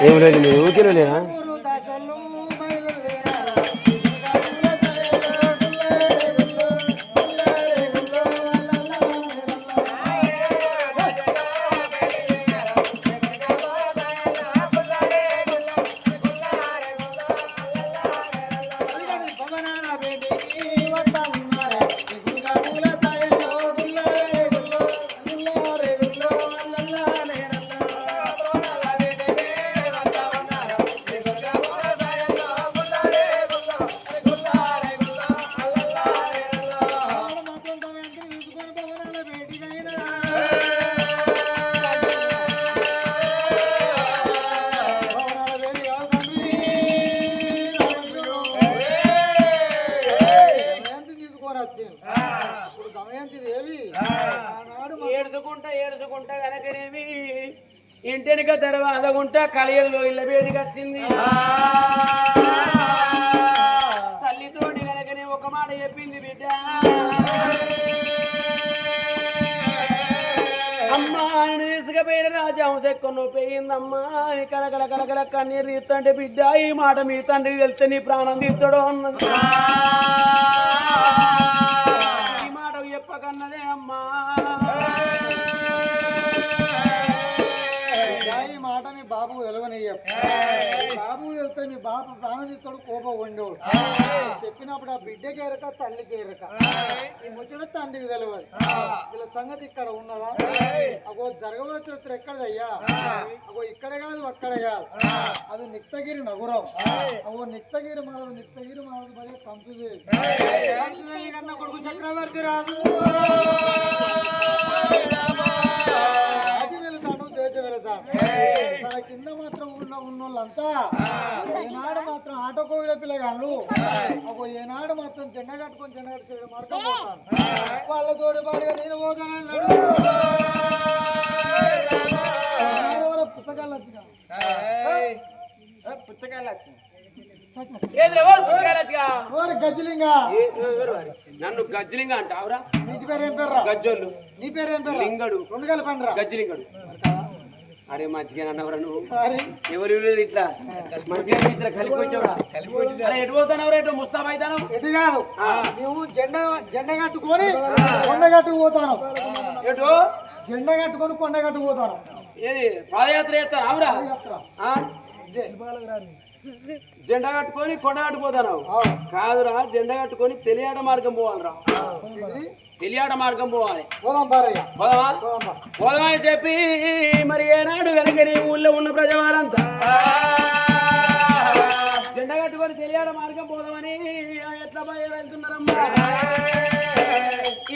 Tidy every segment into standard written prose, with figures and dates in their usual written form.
ఏం లేదు మీరు ఊరికే లేరా ఏడుచుకుంటా కనుకనేమి ఇంటెనక తర్వాతకుంటా కలియల్లో ఇళ్ళ పేరుకి వచ్చింది. తల్లితోటి కనుకనే ఒక మాట చెప్పింది, బిడ్డ అమ్మా ఆయన తీసుకుపోయిన రాజహంస ఎక్కువ పోయిందమ్మా. కలకల కలకల కన్నీరు తీస్తుంటే బిడ్డ ఈ మాట మీ తండ్రికి వెళ్తే నీ ప్రాణం తీస్తాడో అన్నది. ఈ మాట చెప్పకన్నదే అమ్మా. బాబు వెలవనయ్య బాబు వెళ్తే మీ బాబు ప్రాణం తీస్తాడు కోపం ఉండేవాడు. చెప్పినప్పుడు ఆ బిడ్డకి ఎరక తల్లికి ఎరక ఈ ముచ్చట తండ్రికి తెలియదు. వీళ్ళ సంగతి ఇక్కడ ఉన్నదా? అగో జరగవలసిన ఎక్కడదయ్యా? అగో ఇక్కడ కాదు అక్కడ కాదు, అది నిక్తగిరి నగురం. అగో నిక్తగిరి మానవుడు మరి కంపిది కొడుకు చక్రవర్తి రాజు తన కింద మాత్రం ఉన్నోళ్ళంతా ఏనాడు మాత్రం ఆటో కోవిల పిల్లగాళ్ళు ఒక ఏనాడు మాత్రం జెండా కట్టుకొని మార్గం పోతాను. వాళ్ళ తోడి పాడుగా నేను పోతానన్నాడు. పుస్తకాలు వచ్చిన గజ్జలింగా నన్ను గజ్జలింగా అంటావురా? నీ పేరేం పేరు? గజ్జోళ్ళు. నీ పేరేం పేరు? లింగడు. రెండుగల పండురా గజ్జలింగడు. అరే మంచిగా అన్నవరా నువ్వు? ఎవరు ఇట్లా మంచిగా ఇట్లా కలిపోయినావురా? అరే ఎటు పోతానవరా? ఎటు ముస్తాబ్ అవుతాను? ఎటు కాదు, నువ్వు జెండా కట్టుకొని కొండగట్టుకు పోతాను. ఎటు జెండా కట్టుకొని కొండగట్టుకు పోతాను. ఏది పాదయాత్ర చేస్తాను అవురా? జెండా కట్టుకొని కొండ కట్టుకుపోతాను కాదురా? జెండా కట్టుకొని తెలియాట మార్గం పోవాలిరా. తెలియాట మార్గం పోవాలి. పోదామని చెప్పి మరి ఏనాడు కనుక నీ ఊళ్ళో ఉన్న ప్రజవారంతా జెండా కట్టుకొని తెలియాట మార్గం పోదామని ఎట్లా భయ వెళ్తున్నారమ్మా.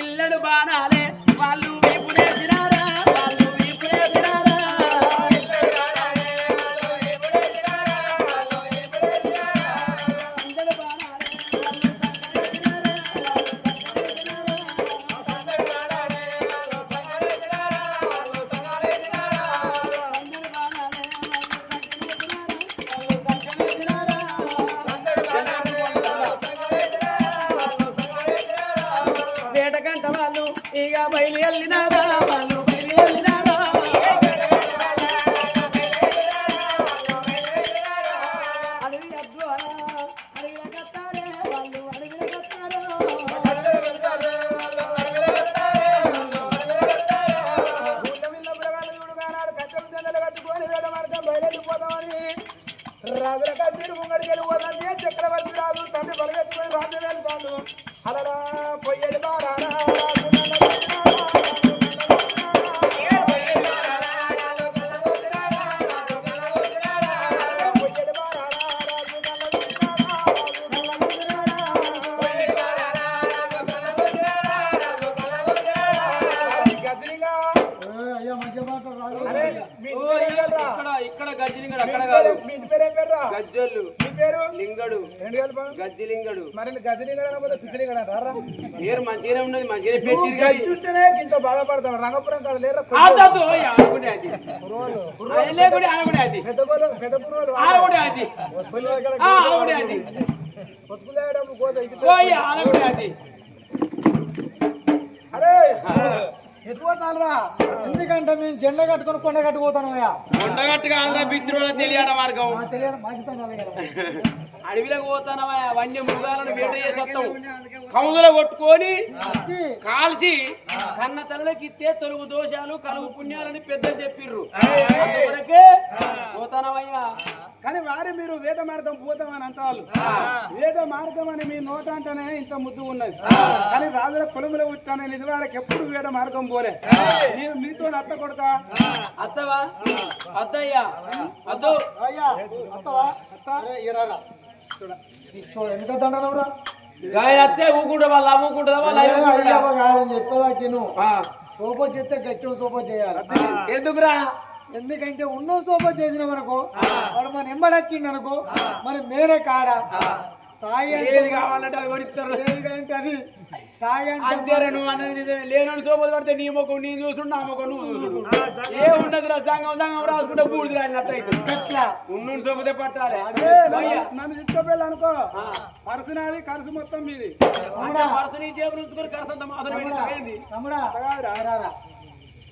ఇల్లడు బాణాలే వాళ్ళు ఇప్పుడేసినారా, వాళ్ళు ఇప్పుడేసినారా. చక్రవర్తి రాజు తండ్రి బలగెత్తుకొని రాజు వెళ్తాను. అలా పొయ్యడు గజ్జలు లింగడు గజ్జిలింగడు. మరి గజ్జిలింగడు పిచ్చిలింగడు అంటారా? పేరు మంచిగానే ఉన్నది, మంచిగానే పెట్టి ఇంత బాధపడతాం. రంగపురం కాదు లేరు ఎటుపోతానురా ఎందుకంటే మేము జెండా కట్టుకొని కొండ కట్టుకుపోతాను ఉండగట్టుగా ఆంధ్ర బిత్రుల తెలియట మార్గం తెలియదు మాకు అడవిలోకి పోతానవా వన్య మృగాలను వేట చేసేస్తాం కముదల కొట్టుకొని కాల్చి కన్న తలలోకి ఇస్తే తొలుగు దోషాలు కలుగు పుణ్యాలని పెద్దలు చెప్పిర్రు అందువరకే పోతానవయ్యా. కానీ వారి మీరు వేద మార్గం పోతామని అంటారు. వేద మార్గం అని మీ నోట అంటేనే ఇంత ముద్దు ఉన్నది. కానీ రాజుల పొలములో పుట్టానే ఇది వారికి ఎప్పుడు వేద మార్గం పోలే. నేను మీతో అత్త కొడతా అత్తవా అత్తయ్యా అద్దు అయ్యా అత్తవా ఎంత దండనవురా అత్తే ఊకుంటే వాళ్ళు అమ్ముకుంటుందా వాళ్ళు చెప్పేదాకి నువ్వు సోపో చేస్తే గట్టి సోపో చేయాలి. ఎందుకురా? ఎందుకంటే ఉన్న సోపో చేసిన వరకు వాడు మన ఎంబడొచ్చింది అనుకో మరి మేరే కాడా ఏది కావాలంటే అది కొనిస్తారు. అది తాగి అంతేరా నువ్వు అన్నది నిజమే. లేనోడు సోపలు పడితే నీ ముఖం నేను చూసుడు నా ముఖం నువ్వు చూసుడు ఏ ఉండదు రా. సంగం సంగం రాసుకుంటే బూడిది రాయినట్టు ఉన్ను సోపతే పట్టాలి. నన్ను తీసుకోపోయి అనుకో పరసునాది కరుసు మొత్తం మీది పరసు నీ జేబు నుంచుకొని కరసంత మాత్రం ఏంది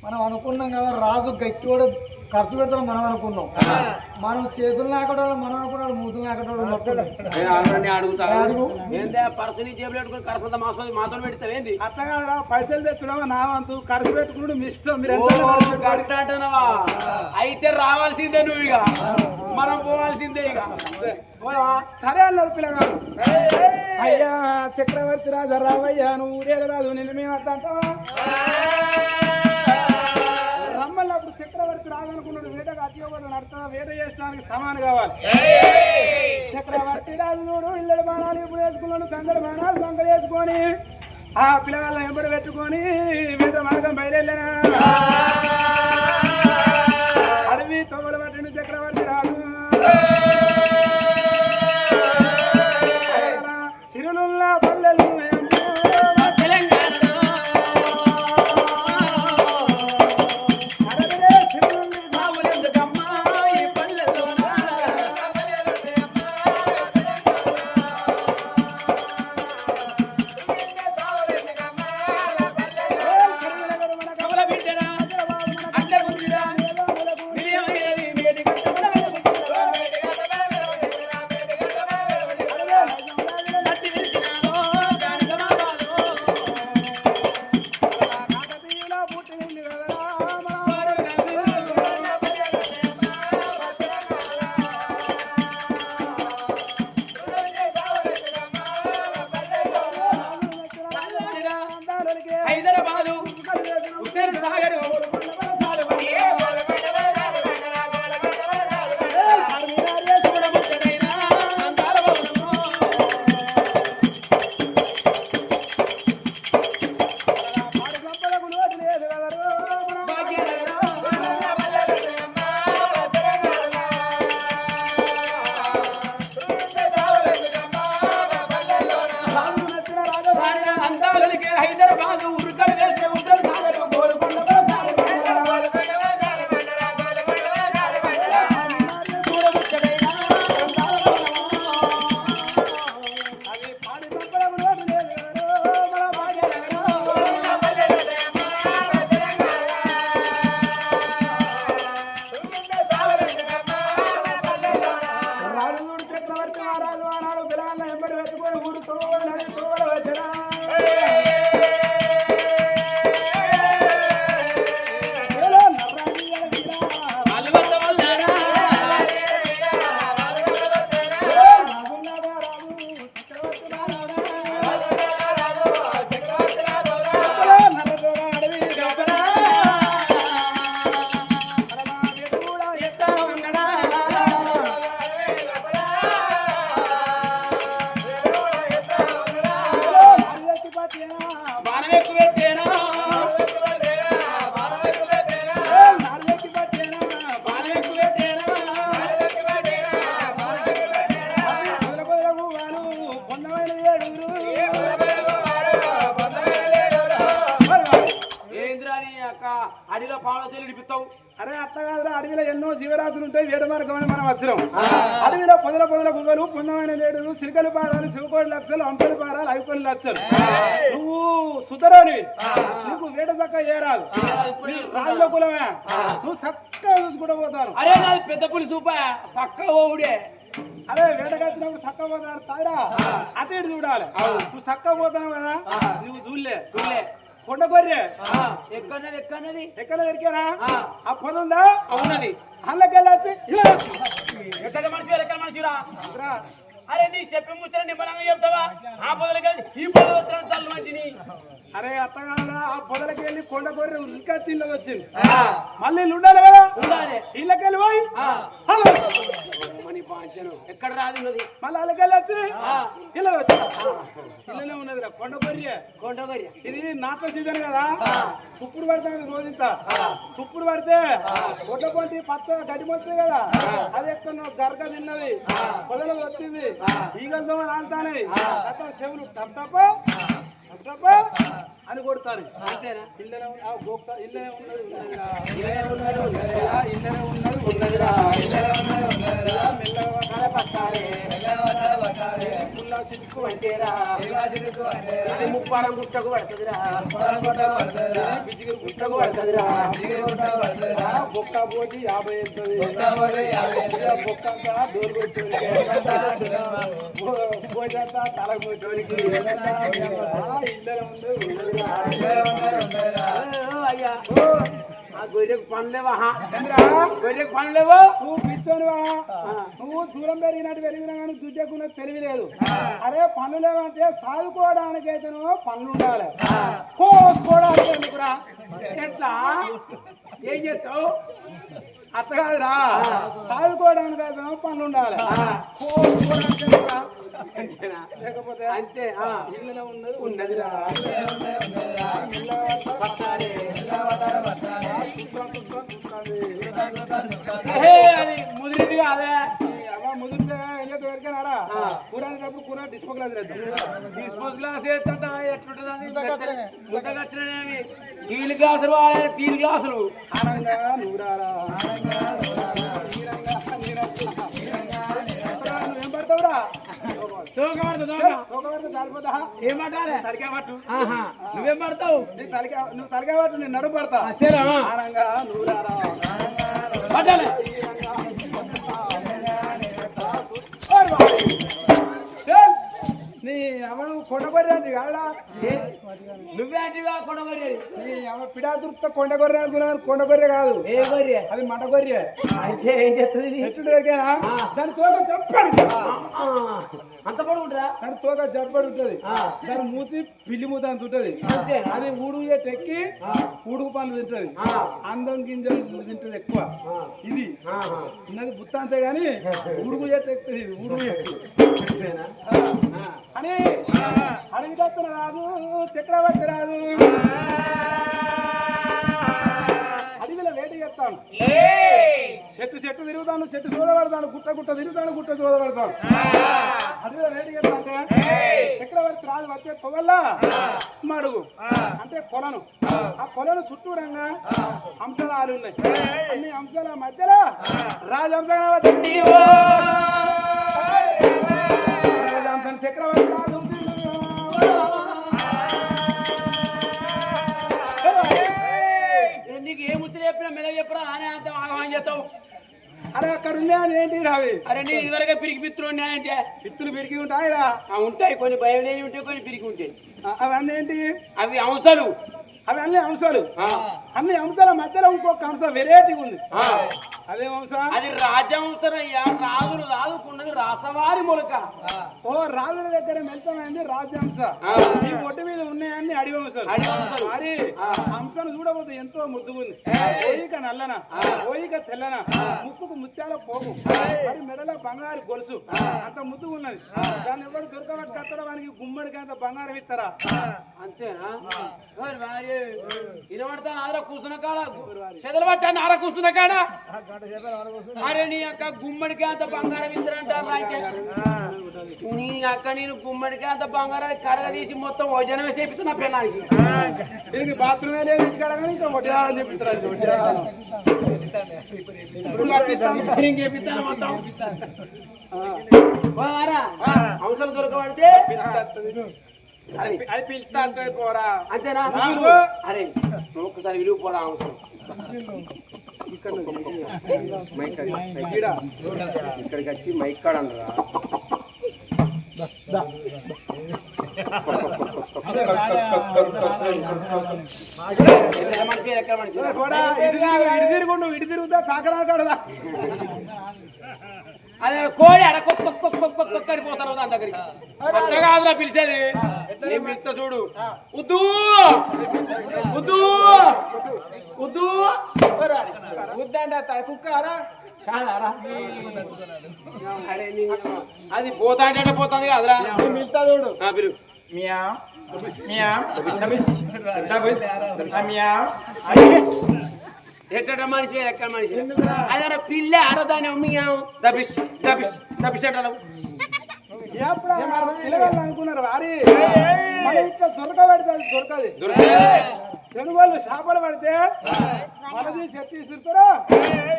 మనం అనుకున్నాం కదా రాజు గట్టి కూడా ఖర్చు పెడతాం మనం అనుకున్నాం. మనం చేతులు నాకటోళ్ళు మనం అనుకున్నాడు మూతులు నాకటోళ్ళు అట్లా కాదురా పైసలు తెచ్చడం నా వంతు ఖర్చు పెట్టుకున్నాడు మీ ఇష్టం. మీరు అయితే రావాల్సిందే నువ్వు ఇక మనం పోవాల్సిందే ఇక. సరే అన్నారు పిల్లగారు. అయ్యా చక్రవర్తి రాజా రావయ్యా నువ్వు ఊరేగ రాదు నిన్ను మేము అంటావా రమ్మన్నప్పుడు చక్రవర్తి రాదనుకున్నాడు. వేటగా అతియోగం నడుతున్నా వేట చేసడానికి సమానం కావాలి. చక్రవర్తి రాజు ఇళ్ళడి బాణాలు ఇప్పుడు వేసుకున్నాడు. సంగడి బాణాలు సంగడి వేసుకొని ఆ పిల్లగాళ్ళని ఎంబడి పెట్టుకొని వేట మార్గం బయలుదేరా అడవి తొమ్మలు పట్టిండు చక్రవర్తి రాజు. సిరులున్న పల్లెలు అడవిలో ఎన్నో జీవరాశులు ఉంటాయి. వేట మార్గం అని మనం వచ్చినాం. అడవిలో పొదల గువ్వలు, పుందమైన లేడులు, సిరికలు పారాలు, శివకోటి లక్షలు, అంపలి పారాలు, 5 లక్షలు. నువ్వు సుతరానివి, నీకు వేట చక్క ఏరాదు. రాజుల కులమే, నువ్వు చక్కగా చూసుకుంటూ పోతాను. అరే నాది పెద్ద పులి సూప చక్కగా ఓవుడే. అదే వేటకొచ్చినప్పుడు చక్కగా పోతాడు తాడా అటు ఇటు చూడాలి. నువ్వు చక్కగా పోతావు కదా, నువ్వు చూడలే కొండ గొర్రె ఎక్కడది ఎక్కడ దొరికారా? ఆ పొద ఉందా? అవునది. అందుకెళ్ళి ఎక్కడ మనిషిరా? అరే నీ చెప్పి ముచ్చట నిమ్మలంగా చెప్తావా? ఆ పొదలకి ఈ పొదలు వచ్చిన తల్లు మంచిని. అరే అత్తగా ఆ పొదలకి వెళ్ళి కొండ గొర్రె ఇంకా తిన్నది వచ్చింది. మళ్ళీ ఇల్లు ఉండాలి కదా, ఉండాలి. ఇళ్ళకెళ్ళి పోయి ఎక్కడ రాదు మళ్ళీ వాళ్ళకెళ్ళి వచ్చి ఇల్లు వచ్చి ఇల్లనే ఉన్నది రా కొండ గొర్రె. ఇది నాట్ల సీజన్ కదా, తుప్పుడు పడతాను రోజంతా. తుప్పుడు పడితే గొడ్డ పొంటి పచ్చ గడ్డి మొత్తుంది కదా, అది ఎక్కడ గరక తిన్నది, పొదలు వచ్చింది, ఈగలతో రాలుతానే అక్కడ చెవులు టప్ అని కొడతారు. అంతేనా? ఇల్లనే ముప్పారం గుట్టకు పడుతుందిరా, బిజిగిరి గుట్టకు పడుతుందిరా, బొక్క పోటీ 50 వెళ్తుంది, బొక్క డోర్ కొట్టోడికి, పోజంతా తల కొట్టోడికి అయ్యా ఆ గొర్రెకు పనులేవా? గొర్రెకు పనులేవా? నువ్వు పిచ్చోనివా? నువ్వు దూరం పెరిగినా కానీ దుడ్డకున్న తెలివి లేదు. అరే పనులేవంటే సాదుకోవడానికైతేనో పనులు ఉండాలి, కోసుకోవడానికి ఎందుకురా? ఎట్లా ఏం చేస్తావు? అట్లా కాదురా, సాదుకోవడానికైతేనో పనులు ఉండాలి, కోసుకోవడానికి ఎందుకురా? లేకపోతే అంతే. ఇళ్ళలో ఉన్నదిరా. అది ముదిరింది కాదే. ముదిరితే ఎవరికైనారా కూరప్పుడు కూర డిస్పో గ్లాస్ డిస్పోజ్ గ్లాస్ వేస్తా ఎట్లుంటుంది? ముద్దగచ్చినవి టీలు గ్లాసులు వాడే టీలు గ్లాసులు. ఆనంగా నూరారా నువ్వేం పడతావురా? ఏం పట్టాలి? తలికా పట్టు. నువ్వేం పడతావు? నువ్వు తలికా పట్టు, నేను నడుము పడతా. ఆనంగా నూరారా పట్టాలి. నీ అమ్మ కొండగొర్రె కాదా? నువ్వే అంటివా కొండగొర్రె? నీ అమ్మ పిడా దృప్త కొండగొర్రె అనుకున్నాను. కొండగొర్రె కాదు, ఏ గొర్రె? అది మటగొర్రె. అయితే ఏం చేస్తుంది? చెట్టు దొరికేనా దాని తోక చెప్పండి, అంత పడుకుంటుందా? దాని తోక జబ్బడి ఉంటుంది, దాని మూతి పిల్లి మూత అంత ఉంటుంది. అది ఊడుగు ఎక్కి ఊడుగు పనులు తింటది, అందం గింజలు తింటది ఎక్కువ. ఇది ఉన్నది బుత్త అంతే గాని ఊడుగు ఎక్కుతుంది. ఊడుగు అని అడవి దత్తన రాదు, చక్రవర్తి రాదు. అడవిలో వేట చేస్తాను, చెట్టు తిరుగుతాను, చెట్టు చూడబడతాను, గుట్ట తిరుగుతాను, గుట్ట చూడబడతాను. అడవిలో వేట చేస్తాను. చక్రవర్తి రాజు వచ్చే పొగల్లా మడుగు అంటే కొలను, ఆ కొలను చుట్టూరంగా అంశాలు ఉన్నాయి. అన్ని అంశాల మధ్యలో రాజంశం చక్రవర్తి రాజు. నీకు ఏ ముచ్చట చెప్పినా మెల్ల చెప్పరా అని అంత ఆగమని చేస్తావు. అరే అక్కడ ఉన్నాయని ఏంటి రావి? అరే నీ ఇదివరకే పిరికి పిత్తులు ఉన్నాయంటే పిత్తులు పిరికి ఉంటాయిరా? ఉంటాయి, కొన్ని భయం లేని ఉంటాయి, కొన్ని పిరికి ఉంటాయి. అవన్నీ ఏంటి? అవి అంశాలు. అవి అన్ని అంశాలు. అన్ని అంశాల మధ్యలో ఇంకొక అంశం వెరైటీ ఉంది. అదే అంశం, అది రాజవంశం అయ్యా. రాజులు రాజుకున్నది రాసవారి మొలక. ఓ రాజుల దగ్గర మెల్తమైంది రాజ్యాంశ. ఈ ఒడ్డు మీద ఉన్నాయన్ని అడివి అంశాలు. మరి అంశాలు చూడబోతే ఎంతో ముద్దుగుంది. ఓయిక నల్లన, ఓయిక తెల్లన, ముక్కుకు ముత్యాల పోగు, మరి మెడల బంగారు గొలుసు, అంత ముద్దుగున్నది. దాన్ని ఎవరు దొరకబట్టి కట్టడం వానికి గుమ్మడికి అంత బంగారం ఇస్తారా? అంతేనా? వినబడతా ఆర కూర్చున్న కాడ చెదలు పట్టాను, ఆర కూర్చున్న కాడ అరే నీ అక్క గుమ్మడికి అంత బంగారం ఇస్తారంటారు నీ అక్క నేను గుమ్మడికి అంత బంగారం కర్ర తీసి మొత్తం వజనం చేపిస్తున్నా పెళ్ళానికి దీనికి బాత్రూమే లేదు ఇంటికాడగానే ఇంకా వడ్డాలని చెప్తారు చేపిస్తాను మొత్తం అవసరం దొరకబడితే అది పిలుస్తా పోరా అంతేనా అరే నువ్వు ఒక్కసారి విలువ పోరా అవసరం ఇక్కడికి వచ్చి మైక్ కాడ అనరా ఇటు తిరుగుతా కాకరా కాడదా అదే కోడి అడకొక్కడిపోతారు దాని దగ్గరికి అట్లా కాదురా పిలిచేది నేను పిలుస్తా చూడు ఉద్దు ఉద్దు ఉద్దు ఉద్దంటే కుక్కారా కాదారా అరే అది పోతా అంటే పోతుంది కాదురా మిగతా చూడు పిలువు ఎక్కడ మనిషి ఎక్కడ మనిషి అదే పిల్ల ఆడదాని అమ్మియాం దబిష్ దబిష్ దబిష్ అంటారు అనుకున్నారు వారి ఇక్కడ దొరకబెడతాది దొరకదు తెలుగు వాళ్ళు చేపలు పడితే మనది చెట్టు తీసుకుంటారా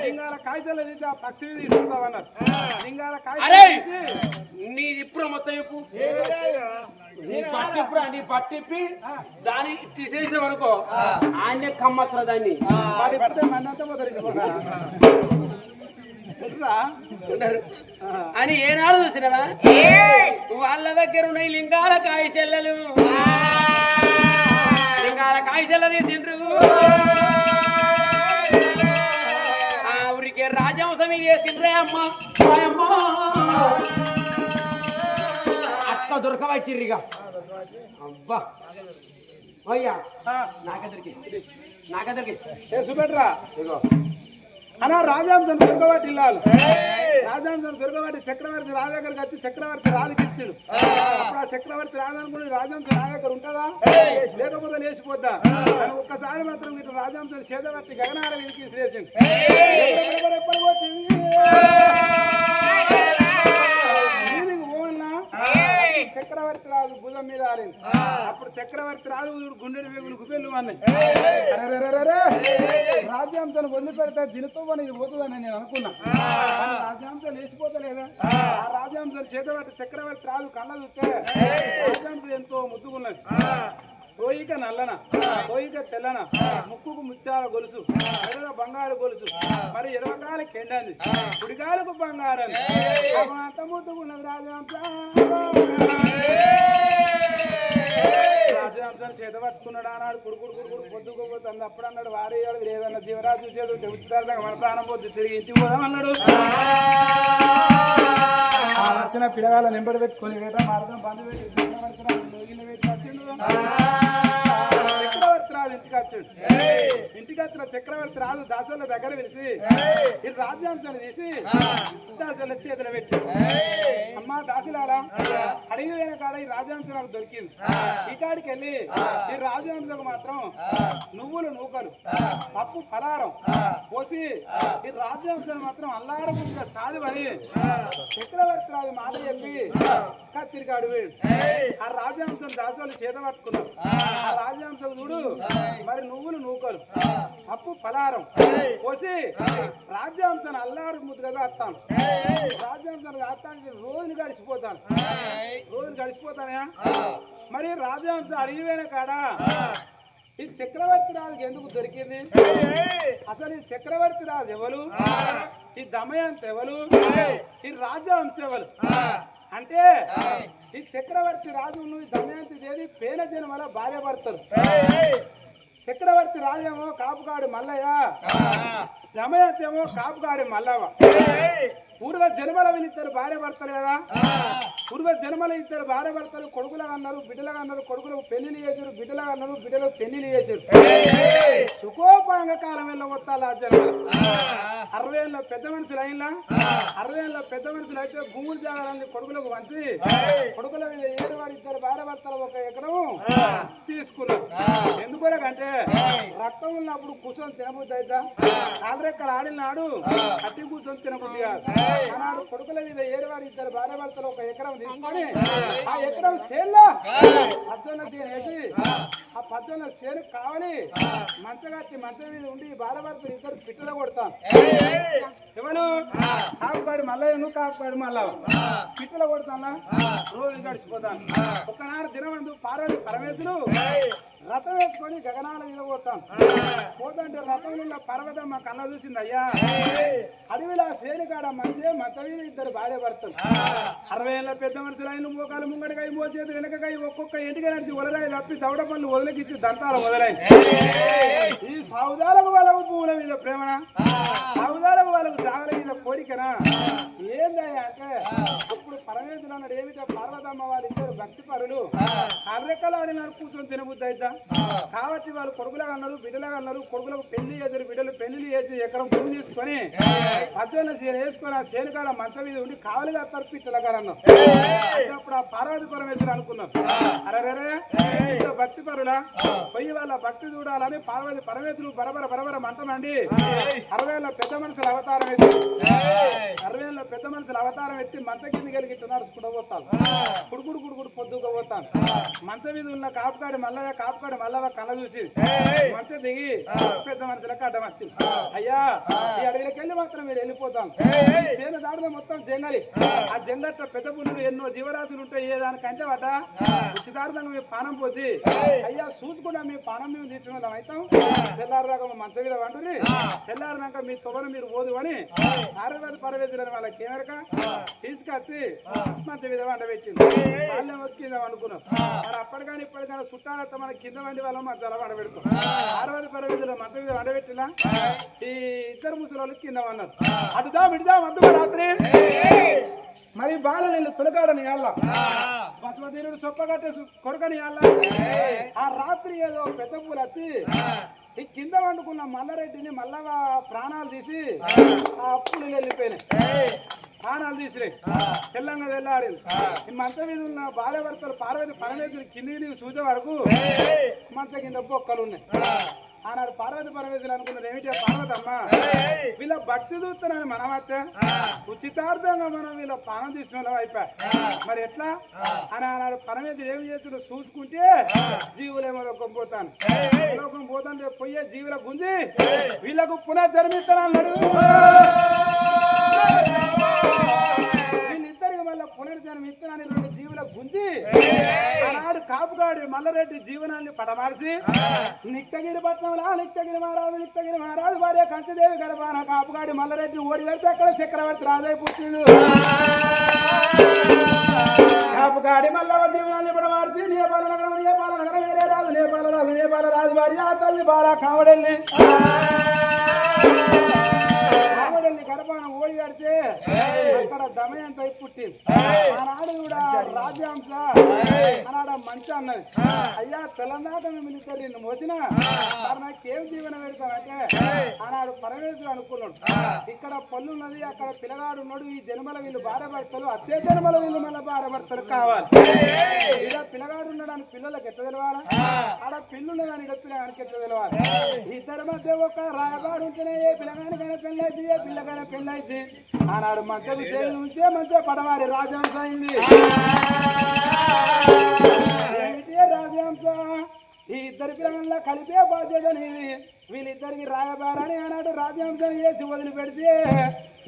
లింగాల కాగితాలు తీసి ఆ పక్షి తీసుకుంటామన్నారు లింగాల కాగితాలు నీ ఇప్పుడు మొత్తం చెప్పు నీ పట్టిప్పుడు నీ పట్టిప్పి దాన్ని తీసేసిన వరకు ఆయనే కమ్మత్ర దాన్ని మన్నంతా అని ఏనాడు చూసినవా వాళ్ళ దగ్గర ఉన్నాయి లింగాల కాయశెల్లలు లింగాల కాయశెల్ల తీసిండ్రు ఆ ఊరికే రాజవంశం ఇది వేసిండ్రే అమ్మ అట్లా దొరకవచ్చిర్రిగా అబ్బా అయ్యా నాకెదరికి చూపెట్టరా అనా రాజాంశం దొరకబట్టి ఇల్లాలు రాజాంశం దొరకబట్టి చక్రవర్తి రాజు దగ్గరికి వచ్చి చక్రవర్తి రాజుకి ఇచ్చాడు అప్పుడు ఆ చక్రవర్తి రాజానుకుని రాజాంశం రాజు దగ్గర ఉంటుందా లేకపోతే లేచిపోద్దా కానీ ఒక్కసారి మాత్రం ఇటు రాజాంశం చేదవర్తి గగనాల వెలికి విసిరేసింది చక్రవర్తి రాజు భుజం మీద ఆడింది అప్పుడు చక్రవర్తి రాజు గుండెడి వేగులు గుబెళ్ళు అన్నాయి రాజ్యాంశాన్ని వదిలిపెడితే దీనితో ఇది పోతుందని నేను అనుకున్నా రాజ్యాంశం లేచిపోతలేదా ఆ రాజ్యాంశాలు చేతబట్టి చక్రవర్తి రాజు కళ్ళ చూస్తే రాజ్యాంశం ఎంతో ముద్దుకున్నది కోయిక నల్లన కోయిక తెల్లన ముక్కుకు ముత్యాల గొలుసు ఎర్ర బంగారు గొలుసు మరి ఎడవకాల కెండంది కుడికాలకు బంగారం అంత ముద్దుకున్నది రాజాంశాన్ని చేత పట్టుకున్నాడు అన్నాడు కుడుకుడు పొద్దుకోపోతుంది అప్పుడు అన్నాడు వారే లేదన్న జీవరాజు చేదు ఉచితార్థంగా మన ప్రాణం పోతే తిరిగి ఇంటికి పోదామన్నాడు వచ్చిన పిల్లగాళ్ళ నింబడి పెట్టుకొని వేట మారడం బంధు పెట్టి చక్రవర్తి రాజు ఇంటికి వచ్చిన చక్రవర్తి రాజు దాసోళ్ళ దగ్గర పిలిచి ఈ రాజ్యాంశాన్ని తీసి దాసోళ్ళ చేతులు పెట్టి అమ్మ దాసులారా అడిగి వేన కాడ ఈ రాజ్యాంశం నాకు దొరికింది ఈ కాడికి వెళ్ళి ఈ రాజ్యాంశం మాత్రం నువ్వులు నూకలు పప్పు పలారం పోసి ఈ రాజ్యాంశం మాత్రం అల్లారకుండా సాధువని చక్రవర్తి రాజు మాట చెప్పి కత్తిరికాడు వేడు ఆ రాజ్యాంశం దాసోళ్ళు చేత పట్టుకున్నావు ఆ రాజ్యాంశం చూడు మరి నువ్వులు నూకలు పప్పు పలారం పోసి రాజ్యాంశాన్ని అల్లారు ముద్దుగా వస్తాను రాజ్యాంశాన్ని రాస్తానికి రోజులు గడిచిపోతానా మరి రాజ్యాంశం అడిగిపోయిన కాడా ఈ చక్రవర్తి రాజుకి ఎందుకు దొరికింది అసలు ఈ చక్రవర్తి రాజు ఎవరు ఈ దమయంతి ఎవరు ఈ రాజ్యాంశం ఎవరు అంటే ఈ చక్రవర్తి రాజు దమయంతి దేవి పేన జన్మల భార్య భర్తలు చక్రవర్తి రాజేమో కాపుగాడు మల్లయ్య దమయంతి ఏమో కాపుగాడు మల్లవ్వ పూర్వ జన్మల వీళ్ళిద్దరు భార్య భర్తలు కదా పూర్వ జన్మల ఇద్దరు భార్య భర్తలు కొడుకులుగా అన్నారు బిడ్డలుగా అన్నారు కొడుకులకు పెళ్లిళ్ళు చేసారు బిడ్డలుగా అన్నారు బిడ్డలకు పెళ్లిళ్ళు చేసారు సుఖోపాంగ కాలం వెళ్ళగొత్తాలి ఆ జన్మలు 60 ఏళ్ళ పెద్ద మనుషులు అయినా 60 ఏళ్ళ పెద్ద మనుషులు అయితే భూములు జాగాలని కొడుకులకు వంచి కొడుకుల మీద 7 వారి ఇద్దరు భార్య భర్తలు 1 ఎకరం తీసుకున్నారు ఎందుకొరకంటే రక్తం ఉన్నప్పుడు కూర్చొని తినబుద్ధి అయితే కాలరెక్కలు ఆడినాడు అట్టి కూర్చొని తినబుద్ధి కాదు ఆనాడు కొడుకుల మీద 7 వారి ఇద్దరు భార్య భర్తలు 1 ఎకరం తీసుకొని ఆ ఎకరం చేనులో పద్దొన్న చేను వేసి ఆ పద్దొన్న చేను కావాలి మంచగట్టి మంచం మీద ఉండి భార్య భర్తలు ఇద్దరు పిట్టలు కొడతాను ఎవరు కాపుపాడు మల్లయ్యను కాపుపాడు మల్లవ పిట్టలు కొడతానా రోజు గడిచిపోతాను ఒకనాడు దినమందు పార్వతి పరమేశ్వరు రథం వేసుకొని గగనాల మీద పోతాను పోతుంటే రథం నిన్న పర్వతమ్మ కళ్ళ చూసింది అయ్యా అడవిలో సేనికాడ మంచి మంచ మీద ఇద్దరు భార్య భర్తలు 60 ఏళ్ళ పెద్ద మనుషులు అయిన మోకాలు ముంగడికాయ మోచేది వెనకకాయ ఒక్కొక్క ఇంటికి నడిచి వదలాయి తప్పి దవడ పనులు వదిలికిచ్చి దంతాలు వదలాయి ఈ సౌదాలకు వాళ్ళకు పువ్వుల మీద ప్రేమన సౌదాలకు వాళ్ళకు జాగల మీద కోరికనా ఏందయ్యా అంటే అప్పుడు పరమేశ్వరుడు అన్నాడు ఏమిటో పార్వతమ్మ వాళ్ళిద్దరు భక్తి పరులు అర్రెక్కలు ఆడినారు కూర్చొని తినబుద్ధి అవుతా కాబట్టి వాళ్ళు కొడుకులాగా అన్నారు బిడ్డలాగా అన్నారు కొడుకులకు పెళ్లి చేశారు బిడ్డలు పెళ్లి చేసి ఎకరం భూమి తీసుకొని మధ్యలో చేను వేసుకొని ఆ చేనుకాడ మంచం మీద ఉండి కావలిగా వస్తారు పిట్టలుగా అన్నాం అప్పుడు ఆ పార్వతి పరమేశ్వరు అనుకున్నాం అరే భక్తి పరులా పోయి వాళ్ళ భక్తి చూడాలని పార్వతి పరమేశ్వరు బరబర మంటమండి 60 ఏళ్ళ పెద్ద మనుషుల అవతారం ఎత్తి 60 ఏళ్ళ పెద్ద మనుషుల అవతారం ఎత్తి మంచ కింద కలిగి నడుచుకుంటూ పోతాను కుడుకుడు పొద్దుగా పోతాను మంచ మీద ఉన్న కాపుకాడి మల్లవ కళ్ళ చూసి మంచ దిగి పెద్ద మనుషులకు అడ్డం వచ్చింది అయ్యా ఈ అడవిలోకి వెళ్ళి మాత్రం మీరు వెళ్ళిపోతాం చేను దాడిలో మొత్తం జంగలి ఆ జంగట్ట పెద్ద పుల్లు ఎన్నో జీవరాశులు ఉంటాయి ఏ దానికంటే వాట ఉచితార్థంగా మీ పానం పోసి అయ్యా చూసుకుండా మీ పానం మేము తీసుకుని అవుతాం తెల్లారిదాకా మంచ మీద వండుని తెల్లారినాక మీ తొగను మీరు పోదు అని పార్వతి పరవేశ్వరుని వాళ్ళకి ఏమరక తీసుకొచ్చి మంచ మీద వండబెట్టింది వాళ్ళే వచ్చిందాం అనుకున్నాం మరి అప్పటికైనా ఇప్పటికైనా చుట్టాలంతా మన కింద వండి వాళ్ళం మన జల వండబెడతాం పార్వతి పరవేశ్వరులు మంచ మీద వండబెట్టినా ఈ ఇద్దరు ముసలి కింద అన్నారు అటుదా విడిదా వద్దు రాత్రి మరి బాల నీళ్ళు తొలగాడని అల్ల బసవతీరుడు సొప్పగట్టే కొరకని అల్ల ఆ రాత్రి ఏదో పెద్ద పూలు వచ్చి ఈ కింద వండుకున్న మల్లారెడ్డిని మళ్ళా ప్రాణాలు తీసి ఆ అప్పులు వెళ్ళిపోయినాయి ప్రాణాలు తీసినాయి తెల్లంగా తెల్లారింది ఈ మంచ మీద ఉన్న భార్య భర్తలు పార్వతి పరమేశ్వరి కిందికి చూసే వరకు మంచ కింద బొక్కలు ఉన్నాయి ఆనాడు పార్వతి పరమేశ్వరులు అనుకున్నారు ఏమిటి పార్వతమ్మ వీళ్ళ భక్తి చూస్తున్నాను మనమైతే ఉచితార్థంగా మనం వీళ్ళ పానం తీసుకున్న అయిపోయా మరి ఎట్లా అని ఆనాడు పరమేశ్వరుడు ఏమి చేస్తున్నా చూసుకుంటే జీవులేమో లోకం పోతాను లోకం పోతాను పోయే జీవుల గుంజి వీళ్ళకు పునర్జన్మిస్తాను అన్నాడు వీళ్ళిద్దరికి మళ్ళీ పునర్జన్మ ఇస్తున్నాను 2 జీవుల గుంజి ఆనాడు కాపుగాడి మల్లారెడ్డి జీవనాన్ని పడమార్చి నిక్తగిరి పట్నంలో నిక్తగిరి మహారాజు భార్య కంచదేవి గర్భాన కాపుగాడి మల్లారెడ్డి ఓడి వెళ్తే అక్కడ చక్రవర్తి రాజయ్య పుట్టిండు కాపుగాడి మల్లవ జీవనాన్ని పడమార్చి నేపాల నగరం వేరే రాజు నేపాల రాజు భార్య తల్లి బాల కావడెల్లి గర్భాన ఓడి కడితే అక్కడ దమయంత పుట్టింది ఆనాడు కూడా రాజ్యాంశ ఆనాడు మంచి అన్నది అయ్యా తెలంగాణ మిమ్మల్ని నిన్ను మోసిన మరి నాకేం జీవనం పెడతానంటే ఆనాడు పరమేశ్వరుడు అనుకున్నాడు ఇక్కడ పళ్ళున్నది అక్కడ పిల్లగాడు ఉన్నాడు ఈ జన్మల వీళ్ళు భార్య భర్తలు అత్తే జన్మల వీళ్ళు మళ్ళీ భార్య భర్తలు కావాలి ఇలా పిల్లగాడు ఉన్నాడని పిల్లలకు ఎట్లా తెలవాలి ఆడ పిల్లున్నదని పిల్లగానికి ఎట్లా తెలవాలి ఇద్దరి మధ్య ఒక రాయబాడు ఉంటేనే ఏ పిల్లగానికైనా పెళ్ళైతే ఏ పిల్లకైనా పెళ్ళైతే ఆనాడు మంచి విషయం ఉంటే మంచిగా పడవారి రాజహంస అయింది రాజహంస ఈ ఇద్దరి పిల్లల కలిపే బాధ్యత నీది వీళ్ళిద్దరికి రాయబారని ఆనాడు రాజహంసను చేసి వదిలిపెడితే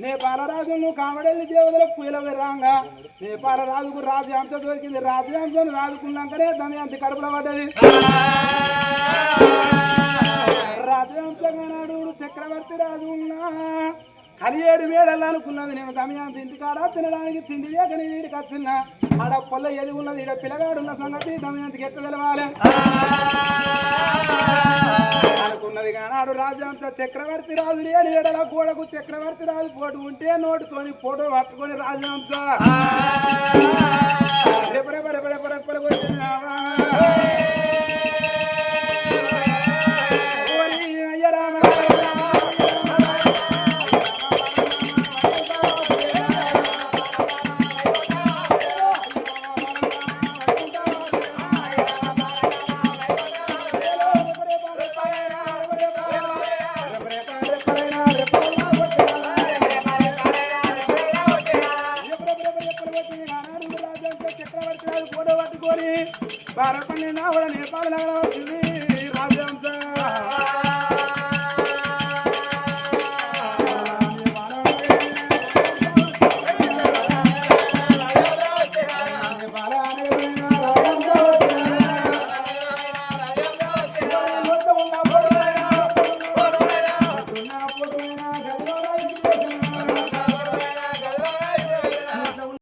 నేపాల రాజును కామడెల్లి దేవతల పూల విరాంగా నేపాల రాజుకు రాజహంస దొరికింది రాజహంసను రాజుకున్నాకనే దమయంతి కడుపులో పడ్డది రాజహంసగా నాడు చక్రవర్తి రాజు ఉన్నా కలియేడు వేడల్లా అనుకున్నది నేను దమయంతి ఇంటికాడ తినడానికి తిండి లేక నేను వీడికి వస్తున్నా ఆడ పొల్ల ఎది ఉన్నది ఈడ పిల్లగాడు ఉన్న సంగతి దమయంతికి ఎట్ట తెలవాలి అనుకున్నది కానీ ఆడు రాజంత చక్రవర్తి రాజు లేని ఎడల గోడకు చక్రవర్తి రాజు పోటు ఉంటే నోటుతోని ఫోటో పట్టుకొని రాజంత రెపరెపరెపరెపరెపరె వచ్చినావా చక్రవర్తి ఫోటో పట్టుకొని నేపాల్ నగరం